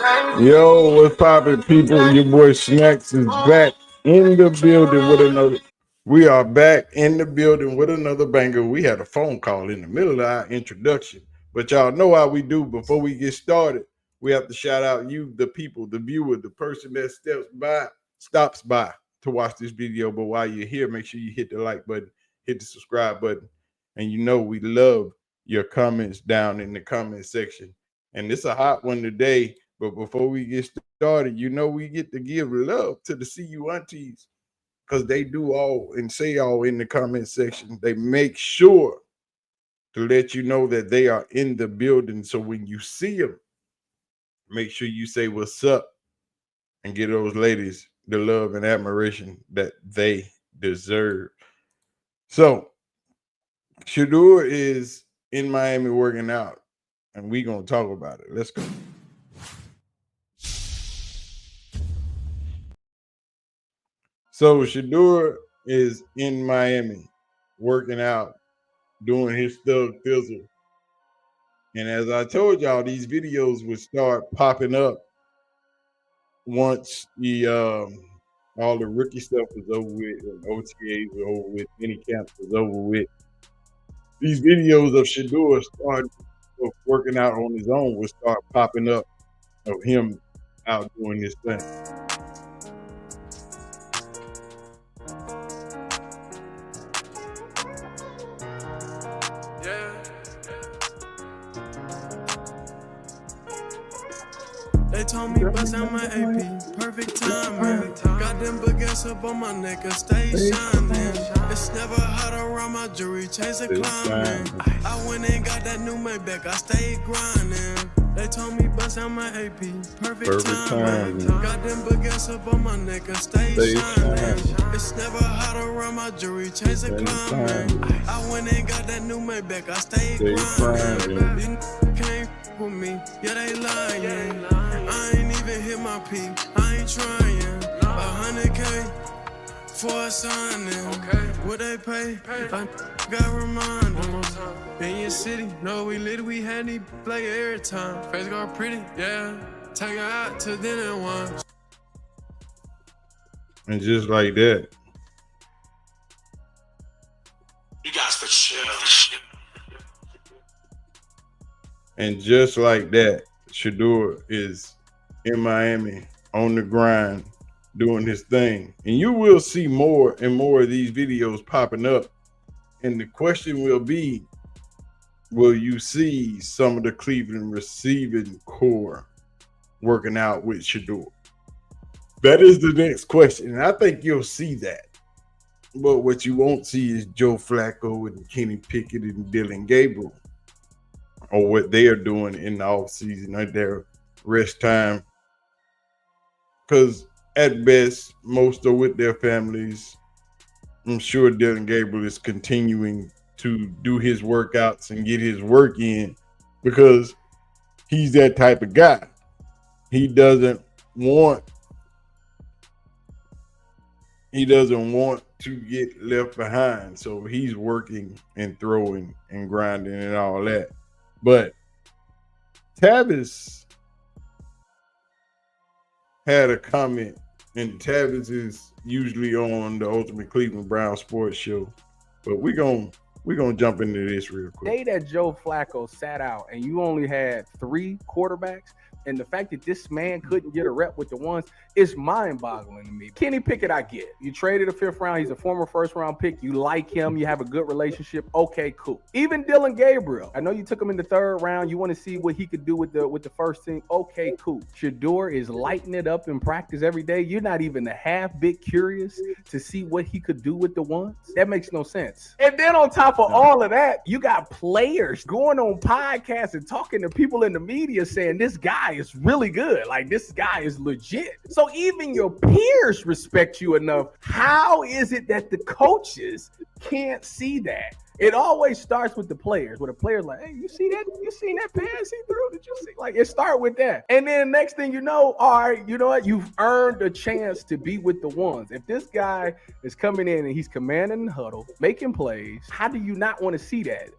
Yo, what's poppin', people? Your boy Snacks is back in the building with another. We are back in the building with another banger. We had a phone call in the middle of our introduction, but y'all know how we do. Before we get started, we have to shout out you, the people, the viewer, the person that stops by to watch this video. But while you're here, make sure you hit the like button, hit the subscribe button, and you know we love your comments down in the comment section. And it's a hot one today. But before we get started, you know we get to give love to the CU aunties because they do all and say all in the comment section. They make sure to let you know that they are in the building. So when you see them, make sure you say what's up and give those ladies the love and admiration that they deserve. So Shedeur is in Miami working out, and we're going to talk about it. Let's go. So Shedeur is in Miami working out, doing his thug thizzle. And as I told y'all, these videos would start popping up once the all the rookie stuff was over with, and OTAs were over with, mini camps was over with. These videos of Shedeur working out on his own would start popping up of him out doing this thing. They told me bust out my AP, perfect timing. Got them baguettes up on my neck, I stay shining. It's never hot around my jewelry, chase it climbing. I went and got that new Maybach, I stayed grinding. They told me bust out my AP, perfect timing. Got them baguettes up on my neck, I stay shining. It's never hot around my jewelry, chase it climbing. I went and got that new Maybach, I stayed grinding. These came with me, yeah they lying. I ain't even hit my peak, I ain't trying. 100K for a signing. What they pay? I got reminders. In your city, no we lit, we had any play every time. Face go pretty, yeah. Take her out to dinner once. And just like that. You guys for chill. And just like that, Shedeur is in Miami on the grind doing his thing. And you will see more and more of these videos popping up. And the question will be, will you see some of the Cleveland receiving core working out with Shedeur? That is the next question. And I think you'll see that. But what you won't see is Joe Flacco and Kenny Pickett and Dylan Gabriel, or what they are doing in the offseason at their rest time. Because at best, most are with their families. I'm sure Dylan Gabriel is continuing to do his workouts and get his work in because he's that type of guy. He doesn't want to get left behind. So he's working and throwing and grinding and all that. But Tavis had a comment, and Tavis is usually on the Ultimate Cleveland Brown Sports Show. But we're gonna jump into this real quick. The day that Joe Flacco sat out and you only had 3 quarterbacks, and the fact that this man couldn't get a rep with the ones is mind-boggling to me. Kenny Pickett, I get. You traded a 5th round. He's a former 1st-round pick. You like him. You have a good relationship. Okay, cool. Even Dylan Gabriel. I know you took him in the 3rd round. You want to see what he could do with the first team. Okay, cool. Shedeur is lighting it up in practice every day. You're not even a half bit curious to see what he could do with the ones. That makes no sense. And then on top of all of that, you got players going on podcasts and talking to people in the media saying this guy is really good. Like, this guy is legit. So even your peers respect you enough. How is it that the coaches can't see that? It always starts with the players, where the players like, hey, you see that? You seen that pass he threw? Did you see? Like, it start with that. And then next thing you know, all right, you know what? You've earned a chance to be with the ones. If this guy is coming in and he's commanding the huddle, making plays, how do you not want to see that?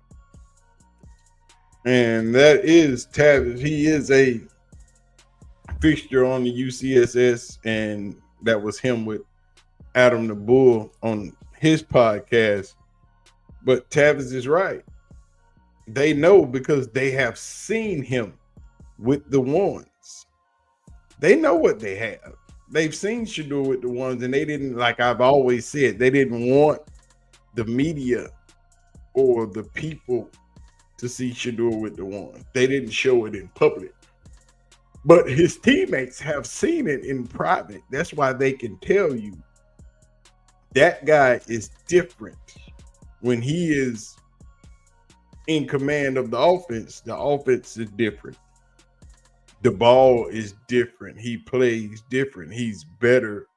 And that is Tavis. He is a fixture on the UCSS, and that was him with Adam the Bull on his podcast. But Tavis is right. They know because they have seen him with the ones. They know what they have. They've seen Shedeur with the ones, and they didn't, like I've always said, they didn't want the media or the people to see Shedeur with the ones. They didn't show it in public. But his teammates have seen it in private. That's why they can tell you that guy is different. When he is in command of the offense is different. The ball is different. He plays different. He's better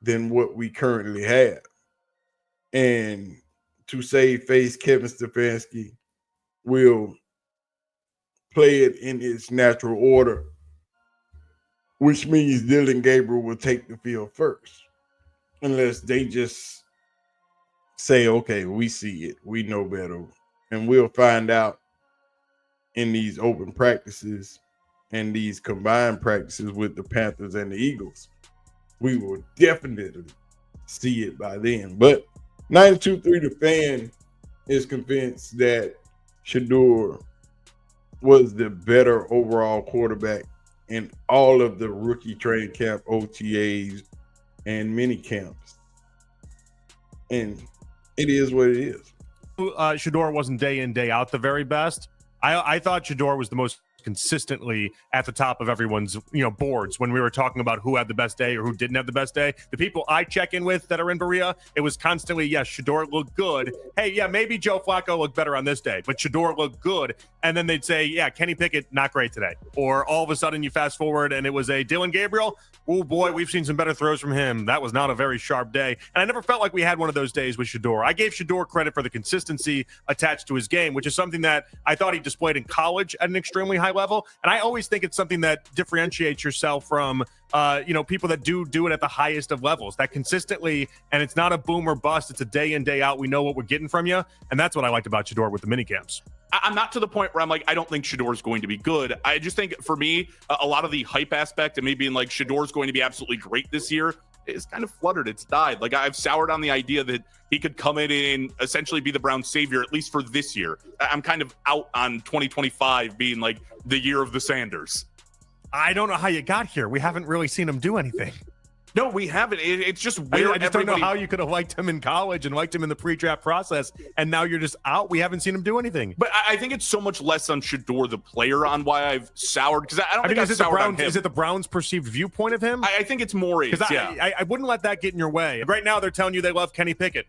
than what we currently have. And to save face, Kevin Stefanski will play it in its natural order, which means Dylan Gabriel will take the field first, unless they just say, okay, we see it, we know better. And we'll find out in these open practices and these combined practices with the Panthers and the Eagles. We will definitely see it by then. But 92.3 The Fan is convinced that Shedeur was the better overall quarterback in all of the rookie training camp, OTAs, and mini camps. And it is what it is. Shedeur wasn't day in, day out the very best. I thought Shedeur was the most consistently at the top of everyone's boards when we were talking about who had the best day or who didn't have the best day. The people I check in with that are in Berea, it was constantly, yes, Shedeur looked good. Hey, yeah, maybe Joe Flacco looked better on this day, but Shedeur looked good. And then they'd say, yeah, Kenny Pickett, not great today. Or all of a sudden you fast forward and it was a Dylan Gabriel. Oh boy, we've seen some better throws from him. That was not a very sharp day. And I never felt like we had one of those days with Shedeur. I gave Shedeur credit for the consistency attached to his game, which is something that I thought he displayed in college at an extremely high level. And I always think it's something that differentiates yourself from, people that do it at the highest of levels, that consistently, and it's not a boom or bust. It's a day in, day out. We know what we're getting from you. And that's what I liked about Shedeur with the minicamps. I'm not to the point where I'm like, I don't think Shedeur is going to be good. I just think for me, a lot of the hype aspect and me being like, Shedeur is going to be absolutely great this year is kind of fluttered. It's died. Like I've soured on the idea that he could come in and essentially be the Browns savior, at least for this year. I'm kind of out on 2025 being like the year of the Sanders. I don't know how you got here. We haven't really seen him do anything. No, we haven't. It's just weird. I just don't know how you could have liked him in college and liked him in the pre-draft process, and now you're just out. We haven't seen him do anything. But I think it's so much less on Shedeur, the player, on why I've soured. Because I don't think I've soured on him. Is it the Browns' perceived viewpoint of him? I think it's more. I wouldn't let that get in your way. Right now, they're telling you they love Kenny Pickett.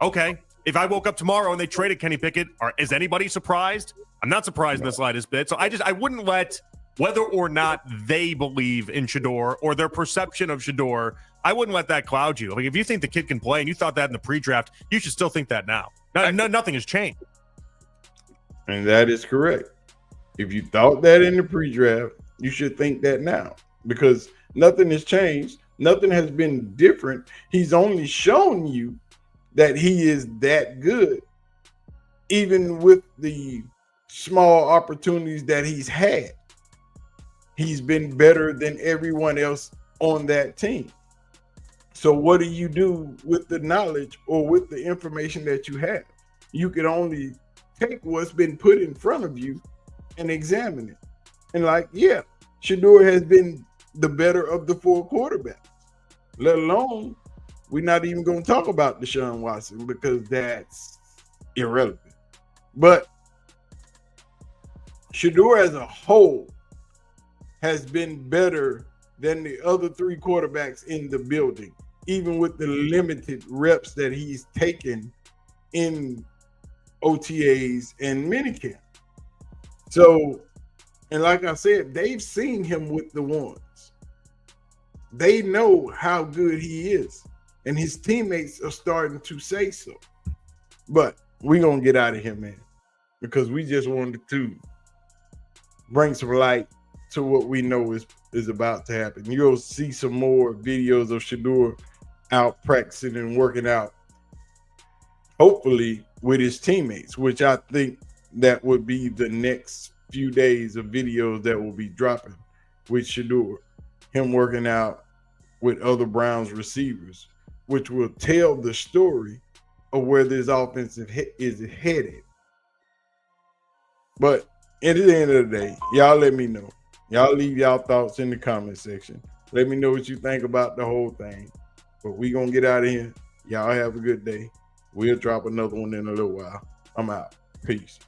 Okay, if I woke up tomorrow and they traded Kenny Pickett, is anybody surprised? I'm not surprised in the slightest bit. So I wouldn't let, whether or not they believe in Shedeur or their perception of Shedeur, I wouldn't let that cloud you. Like if you think the kid can play and you thought that in the pre-draft, you should still think that now. Nothing has changed. And that is correct. If you thought that in the pre-draft, you should think that now, because nothing has changed. Nothing has been different. He's only shown you that he is that good, even with the small opportunities that he's had. He's been better than everyone else on that team. So what do you do with the knowledge or with the information that you have? You can only take what's been put in front of you and examine it. And Shedeur has been the better of the four quarterbacks, let alone we're not even going to talk about Deshaun Watson because that's irrelevant. But Shedeur as a whole has been better than the other three quarterbacks in the building, even with the limited reps that he's taken in OTAs and minicamp. So, and like I said, they've seen him with the ones. They know how good he is, and his teammates are starting to say so. But we're going to get out of here, man, because we just wanted to bring some light to what we know is about to happen. You'll see some more videos of Shedeur out practicing and working out, hopefully with his teammates, which I think that would be the next few days of videos that will be dropping with Shedeur. him working out with other Browns receivers, which will tell the story of where this offense is headed. But at the end of the day, y'all let me know. Y'all leave y'all thoughts in the comment section. Let me know what you think about the whole thing. But we gonna get out of here. Y'all have a good day. We'll drop another one in a little while. I'm out. Peace.